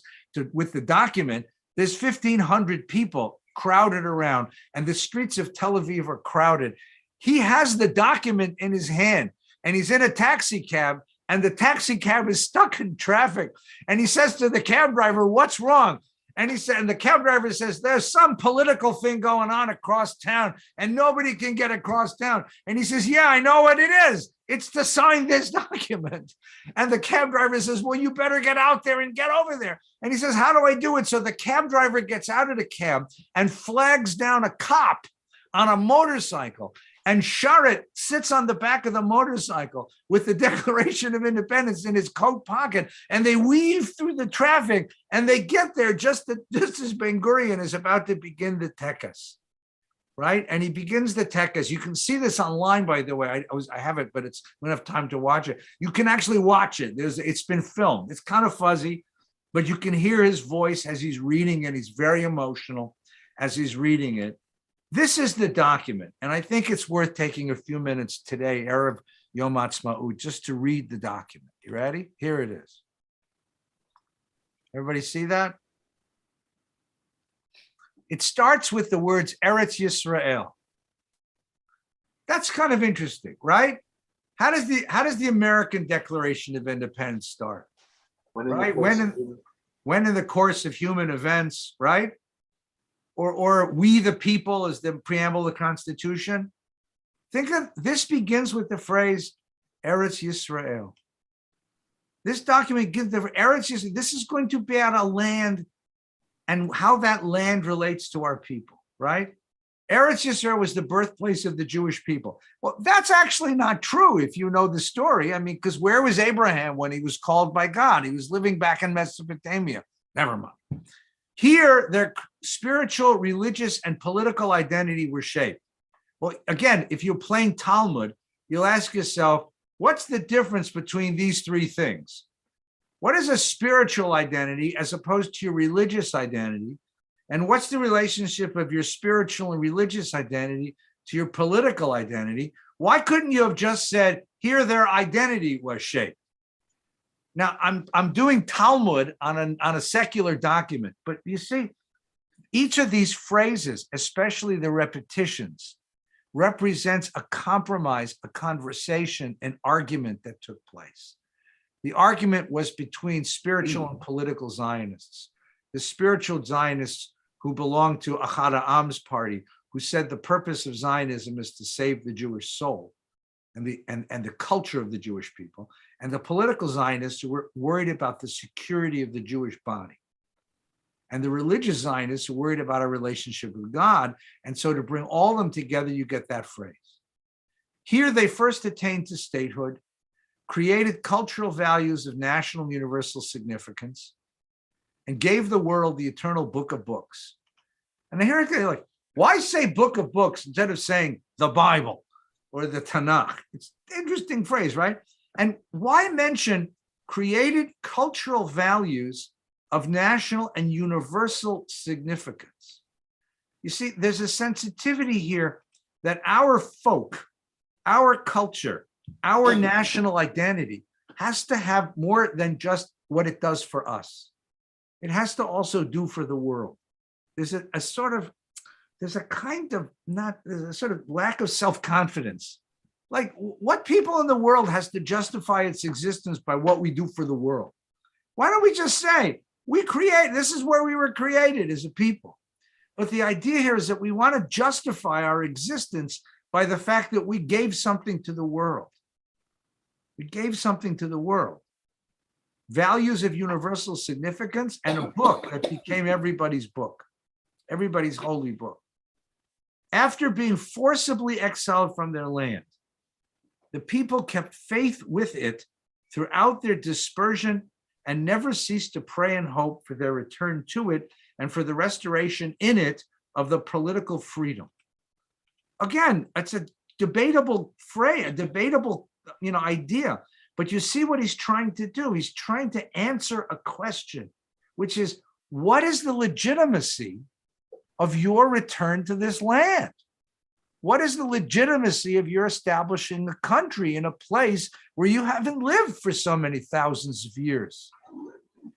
[SPEAKER 1] with the document, there's 1,500 people crowded around, and the streets of Tel Aviv are crowded. He has the document in his hand, and he's in a taxi cab, and the taxi cab is stuck in traffic. And he says to the cab driver, what's wrong? And the cab driver says, there's some political thing going on across town, and nobody can get across town. And he says, yeah, I know what it is. It's to sign this document. And the cab driver says, well, you better get out there and get over there. And he says, how do I do it? So the cab driver gets out of the cab and flags down a cop on a motorcycle. And Sharet sits on the back of the motorcycle with the Declaration of Independence in his coat pocket, and they weave through the traffic, and they get there just as Ben-Gurion is about to begin the tekas, right? And he begins the tekas. You can see this online, by the way. I have it, but we don't have time to watch it. You can actually watch it. It's been filmed. It's kind of fuzzy, but you can hear his voice as he's reading it. He's very emotional as he's reading it. This is the document, and I think it's worth taking a few minutes today, Erev Yom Ha'atzmaut, just to read the document. You ready? Here it is. Everybody see that? It starts with the words Eretz Yisrael. That's kind of interesting, right? How does the American Declaration of Independence start?
[SPEAKER 4] When in the
[SPEAKER 1] Right?
[SPEAKER 4] course
[SPEAKER 1] When
[SPEAKER 4] of human-
[SPEAKER 1] When in the course of human events, right? Or we the people is the preamble of the Constitution. Think of this begins with the phrase Eretz Yisrael. This document gives the Eretz Yisrael. This is going to be on a land and how that land relates to our people, right? Eretz Yisrael was the birthplace of the Jewish people. Well, that's actually not true if you know the story. I mean, because where was Abraham when he was called by God? He was living back in Mesopotamia. Never mind. Here, their spiritual, religious, and political identity were shaped. Well, again, if you're playing Talmud, you'll ask yourself, what's the difference between these three things? What is a spiritual identity as opposed to your religious identity? And what's the relationship of your spiritual and religious identity to your political identity? Why couldn't you have just said, here their identity was shaped? Now, I'm doing Talmud on a secular document, but you see, each of these phrases, especially the repetitions, represents a compromise, a conversation, an argument that took place. The argument was between spiritual and political Zionists. The spiritual Zionists who belonged to Ahad Ha'am's party, who said the purpose of Zionism is to save the Jewish soul and the culture of the Jewish people, and the political Zionists who were worried about the security of the Jewish body. And the religious Zionists who were worried about our relationship with God. And so to bring all of them together, you get that phrase. Here they first attained to statehood, created cultural values of national universal significance, and gave the world the eternal book of books. And here they're like, why say book of books instead of saying the Bible or the Tanakh? It's an interesting phrase, right? And why mention created cultural values of national and universal significance? You see, there's a sensitivity here that our folk, our culture, our national identity has to have more than just what it does for us. It has to also do for the world. There's a sort of lack of self-confidence. Like, what people in the world has to justify its existence by what we do for the world? Why don't we just say, this is where we were created as a people. But the idea here is that we want to justify our existence by the fact that we gave something to the world. We gave something to the world. Values of universal significance and a book that became everybody's book, everybody's holy book. After being forcibly exiled from their land, the people kept faith with it throughout their dispersion and never ceased to pray and hope for their return to it and for the restoration in it of the political freedom. Again, it's a debatable phrase, a debatable idea, but you see what he's trying to do. He's trying to answer a question, which is, what is the legitimacy of your return to this land? What is the legitimacy of your establishing a country in a place where you haven't lived for so many thousands of years?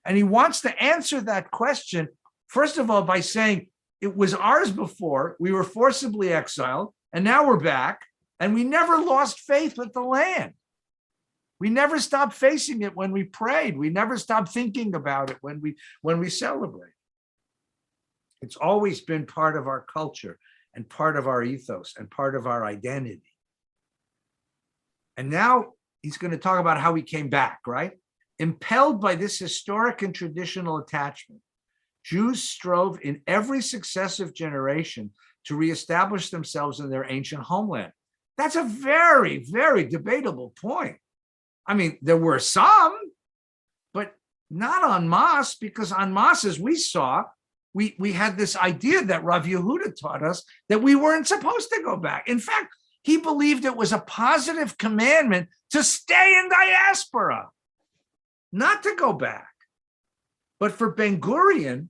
[SPEAKER 1] And he wants to answer that question, first of all, by saying it was ours before, we were forcibly exiled, and now we're back, and we never lost faith with the land. We never stopped facing it when we prayed. We never stopped thinking about it when we celebrate. It's always been part of our culture and part of our ethos and part of our identity. And now he's going to talk about how he came back, right? Impelled by this historic and traditional attachment, Jews strove in every successive generation to reestablish themselves in their ancient homeland. That's a very, very debatable point. I mean, there were some, but not en masse, because en masse, as we saw, we had this idea that Rav Yehuda taught us that we weren't supposed to go back. In fact, he believed it was a positive commandment to stay in diaspora, not to go back. But for Ben Gurion,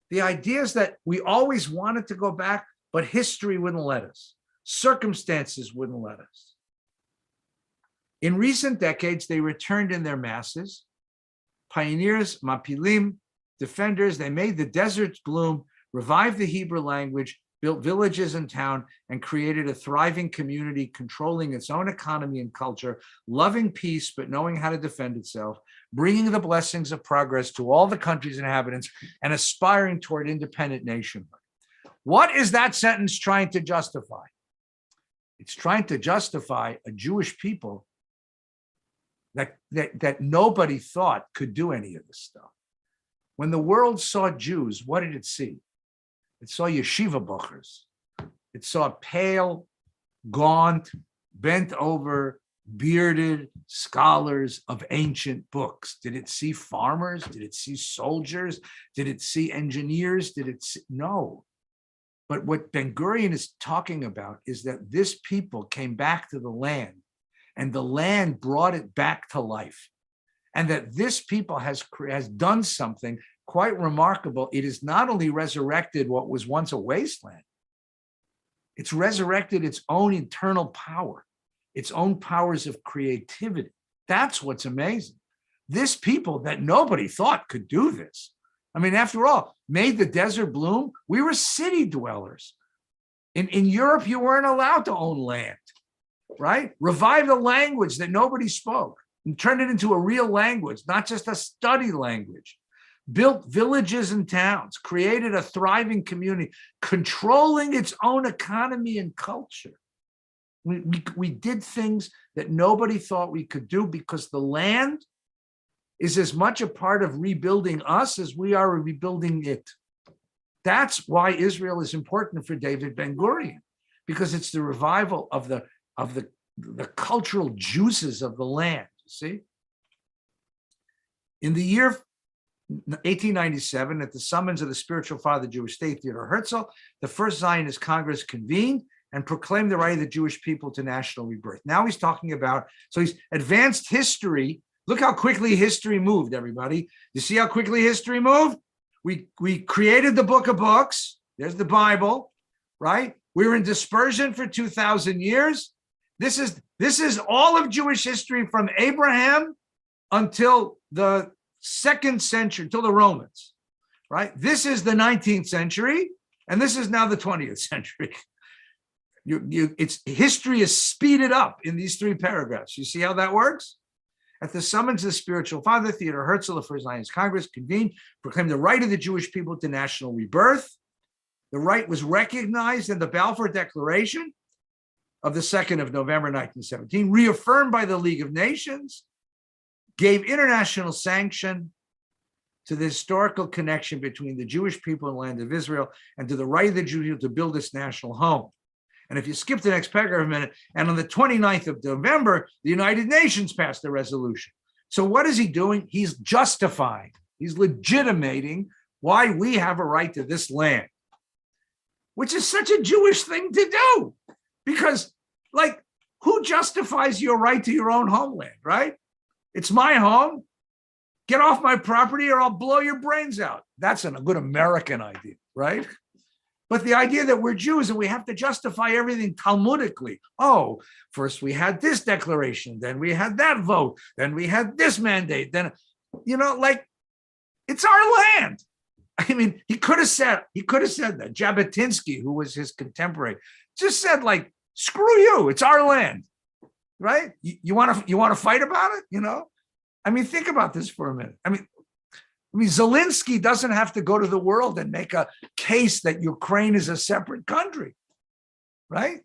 [SPEAKER 1] the idea is that we always wanted to go back, but history wouldn't let us. Circumstances wouldn't let us. In recent decades, they returned in their masses. Pioneers, Mapilim, defenders. They made the deserts bloom, revived the Hebrew language, built villages and town, and created a thriving community controlling its own economy and culture, loving peace, but knowing how to defend itself, bringing the blessings of progress to all the country's inhabitants, and aspiring toward independent nationhood. What is that sentence trying to justify? It's trying to justify a Jewish people that nobody thought could do any of this stuff. When the world saw Jews, what did it see? It saw yeshiva buchers. It saw pale, gaunt, bent over, bearded scholars of ancient books. Did it see farmers? Did it see soldiers? Did it see engineers? Did it see? No. But what Ben Gurion is talking about is that this people came back to the land, and the land brought it back to life. And that this people has done something quite remarkable. It has not only resurrected what was once a wasteland, it's resurrected its own internal power, its own powers of creativity. That's what's amazing. This people that nobody thought could do this. I mean, after all, made the desert bloom. We were city dwellers. In Europe, you weren't allowed to own land, right? Revived a language that nobody spoke and turned it into a real language, not just a study language. Built villages and towns, created a thriving community, controlling its own economy and culture. We did things that nobody thought we could do because the land is as much a part of rebuilding us as we are rebuilding it. That's why Israel is important for David Ben Gurion, because it's the revival of the cultural juices of the land. See, in the year 1897, at the summons of the spiritual father of the Jewish state, Theodor Herzl, the first Zionist Congress convened and proclaimed the right of the Jewish people to national rebirth. Now he's talking about, so he's advanced history. Look how quickly history moved, everybody. You see how quickly history moved? We created the book of books. There's the Bible, right? We were in dispersion for 2,000 years. This is all of Jewish history from Abraham until the 2nd century, until the Romans, right? This is the 19th century, and this is now the 20th century. It's history is speeded up in these 3 paragraphs. You see how that works? At the summons of the spiritual father, Theodor Herzl, the first Zionist Congress convened, proclaimed the right of the Jewish people to national rebirth. The right was recognized in the Balfour Declaration of the 2nd of November, 1917, reaffirmed by the League of Nations, gave international sanction to the historical connection between the Jewish people and the land of Israel and to the right of the Jewish people to build this national home. And if you skip the next paragraph a minute, and on the 29th of November, the United Nations passed a resolution. So what is he doing? He's justifying, he's legitimating why we have a right to this land, which is such a Jewish thing to do. Because, like, who justifies your right to your own homeland, right? It's my home. Get off my property or I'll blow your brains out. That's a good American idea, right? But the idea that we're Jews and we have to justify everything Talmudically. Oh, first we had this declaration, then we had that vote, then we had this mandate, then, like, it's our land. I mean, he could have said that. Jabotinsky, who was his contemporary, just said, like, screw you, it's our land, right? You want to fight about it, I mean, think about this for a minute. I mean, Zelensky doesn't have to go to the world and make a case that Ukraine is a separate country, right?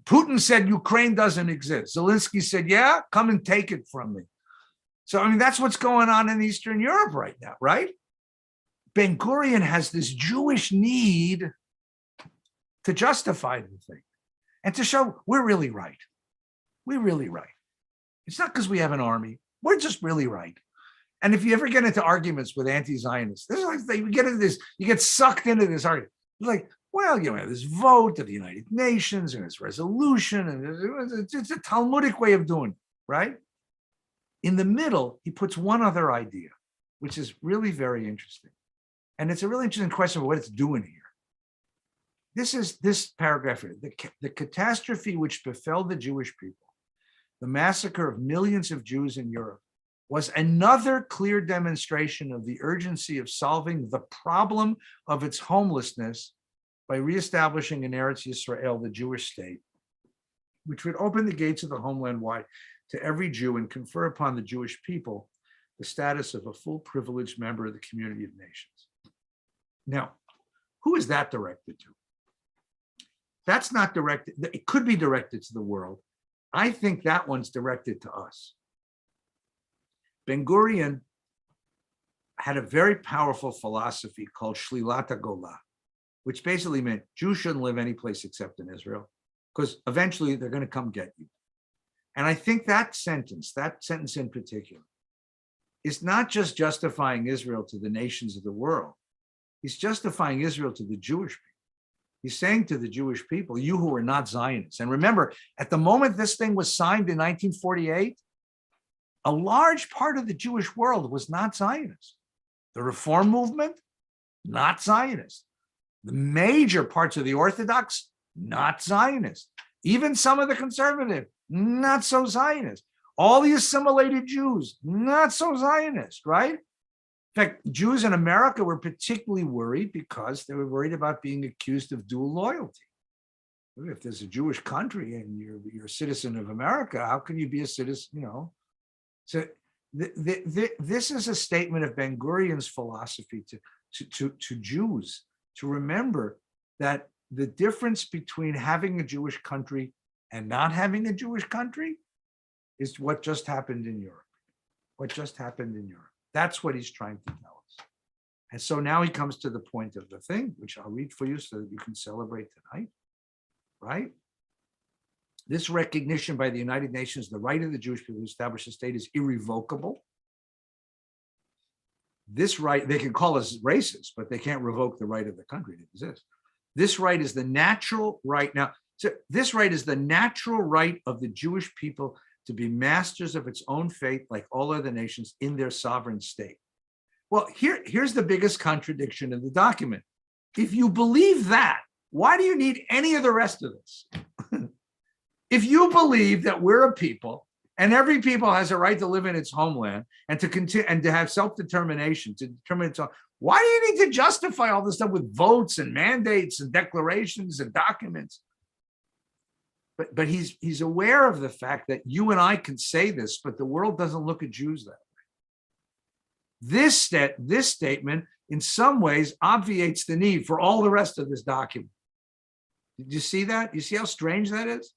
[SPEAKER 1] Putin said Ukraine doesn't exist. Zelensky said, yeah, come and take it from me. So, I mean, that's what's going on in Eastern Europe right now, right? Ben Gurion has this Jewish need to justify the thing and to show we're really right. We're really right. It's not because we have an army. We're just really right. And if you ever get into arguments with anti-Zionists, this is like you get into this, you get sucked into this argument. It's like, well, this vote of the United Nations and this resolution, and it's a Talmudic way of doing it, right? In the middle, he puts one other idea, which is really very interesting. And it's a really interesting question of what it's doing here. This is this paragraph here. The catastrophe which befell the Jewish people, the massacre of millions of Jews in Europe, was another clear demonstration of the urgency of solving the problem of its homelessness by reestablishing in Eretz Yisrael the Jewish state, which would open the gates of the homeland wide to every Jew and confer upon the Jewish people the status of a full privileged member of the community of nations. Now, who is that directed to? That's not directed, it could be directed to the world. I think that one's directed to us. Ben-Gurion had a very powerful philosophy called Shlilat HaGolah, which basically meant Jews shouldn't live any place except in Israel, because eventually they're going to come get you. And I think that sentence in particular, is not just justifying Israel to the nations of the world. He's justifying Israel to the Jewish people. He's saying to the Jewish people, you who are not Zionists. And remember, at the moment this thing was signed in 1948, a large part of the Jewish world was not Zionist. The Reform movement, not Zionist. The major parts of the Orthodox, not Zionist. Even some of the conservative, not so Zionist. All the assimilated Jews, not so Zionist, right? In fact, Jews in America were particularly worried because they were worried about being accused of dual loyalty. If there's a Jewish country and you're a citizen of America, how can you be a citizen, So this is a statement of Ben-Gurion's philosophy to Jews, to remember that the difference between having a Jewish country and not having a Jewish country is what just happened in Europe. What just happened in Europe. That's what he's trying to tell us. And so now he comes to the point of the thing, which I'll read for you so that you can celebrate tonight, right? This recognition by the United Nations, the right of the Jewish people to establish a state is irrevocable. This right, they can call us racist, but they can't revoke the right of the country to exist. This right is the natural right. Now, so this right is the natural right of the Jewish people to be masters of its own fate, like all other nations, in their sovereign state. Well, here's the biggest contradiction in the document. If you believe that, why do you need any of the rest of this? If you believe that we're a people and every people has a right to live in its homeland and to continue and to have self-determination, to determine its own, why do you need to justify all this stuff with votes and mandates and declarations and documents? But he's aware of the fact that you and I can say this, but the world doesn't look at Jews that way. This statement, in some ways, obviates the need for all the rest of this document. Did you see that? You see how strange that is?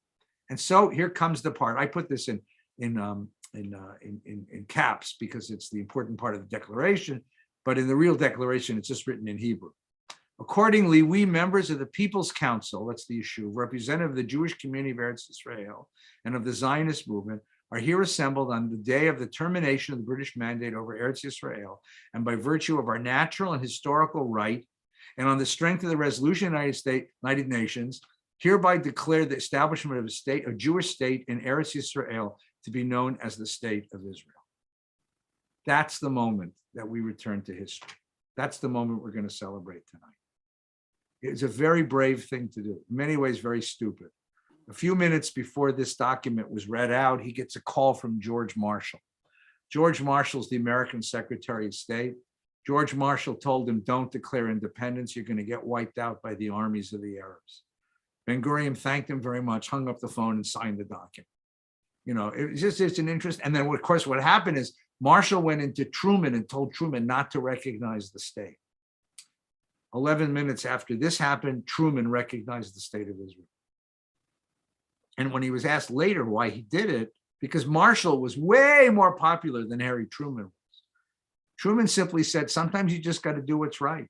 [SPEAKER 1] And so here comes the part. I put this in caps because it's the important part of the declaration, but in the real declaration, it's just written in Hebrew. Accordingly, we members of the People's Council, that's the issue, representative of the Jewish community of Eretz Israel and of the Zionist movement, are here assembled on the day of the termination of the British mandate over Eretz Israel, and by virtue of our natural and historical right, and on the strength of the resolution of the United Nations, hereby declare the establishment of a Jewish state in Eretz Israel to be known as the State of Israel. That's the moment that we return to history. That's the moment we're going to celebrate tonight. It's a very brave thing to do, in many ways very stupid. A few minutes before this document was read out, he gets a call from George Marshall. George Marshall's the American Secretary of State. George Marshall told him, don't declare independence, you're going to get wiped out by the armies of the Arabs. Ben-Gurion thanked him very much, hung up the phone and signed the document. It's an interest. And then of course, what happened is Marshall went into Truman and told Truman not to recognize the state. 11 minutes after this happened, Truman recognized the state of Israel. And when he was asked later why he did it, because Marshall was way more popular than Harry Truman was. Truman simply said, sometimes you just got to do what's right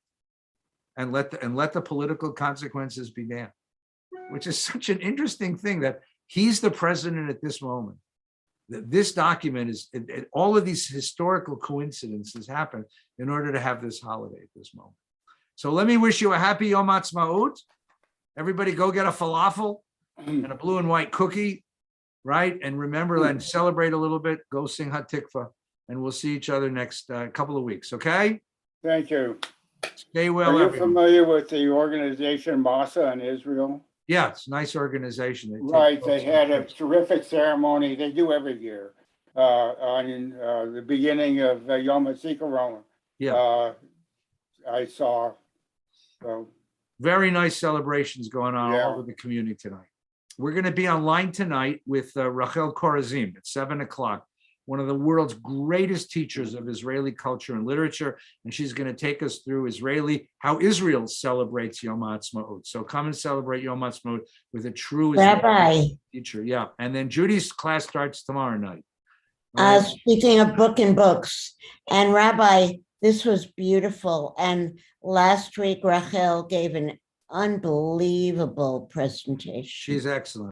[SPEAKER 1] and let the political consequences be damned, which is such an interesting thing that he's the president at this moment. This document is, all of these historical coincidences happen in order to have this holiday at this moment. So let me wish you a happy Yom Ha'atzmaut. Everybody go get a falafel and a blue and white cookie, right? And remember and celebrate a little bit, go sing Hatikva, and we'll see each other next couple of weeks, okay?
[SPEAKER 2] Thank you.
[SPEAKER 1] Stay well,
[SPEAKER 2] Are you
[SPEAKER 1] everyone.
[SPEAKER 2] familiar with the organization Masa in Israel?
[SPEAKER 1] Yeah, it's a nice organization.
[SPEAKER 2] Right, they had a terrific ceremony. They do every year. on the beginning of Yom HaZikaron.
[SPEAKER 1] Yeah,
[SPEAKER 2] I saw. So,
[SPEAKER 1] very nice celebrations going on
[SPEAKER 2] Yeah.
[SPEAKER 1] all over the community tonight. We're going to be online tonight with Rachel Korazim at 7 o'clock, one of the world's greatest teachers of Israeli culture and literature. And she's going to take us through how Israel celebrates Yom HaAtzmaut. So come and celebrate Yom HaAtzmaut with a true Israeli
[SPEAKER 3] Rabbi,
[SPEAKER 1] teacher. Yeah. And then Judy's class starts tomorrow night. All right.
[SPEAKER 3] speaking of book and books, and Rabbi, this was beautiful. And last week, Rachel gave an unbelievable presentation.
[SPEAKER 1] She's excellent.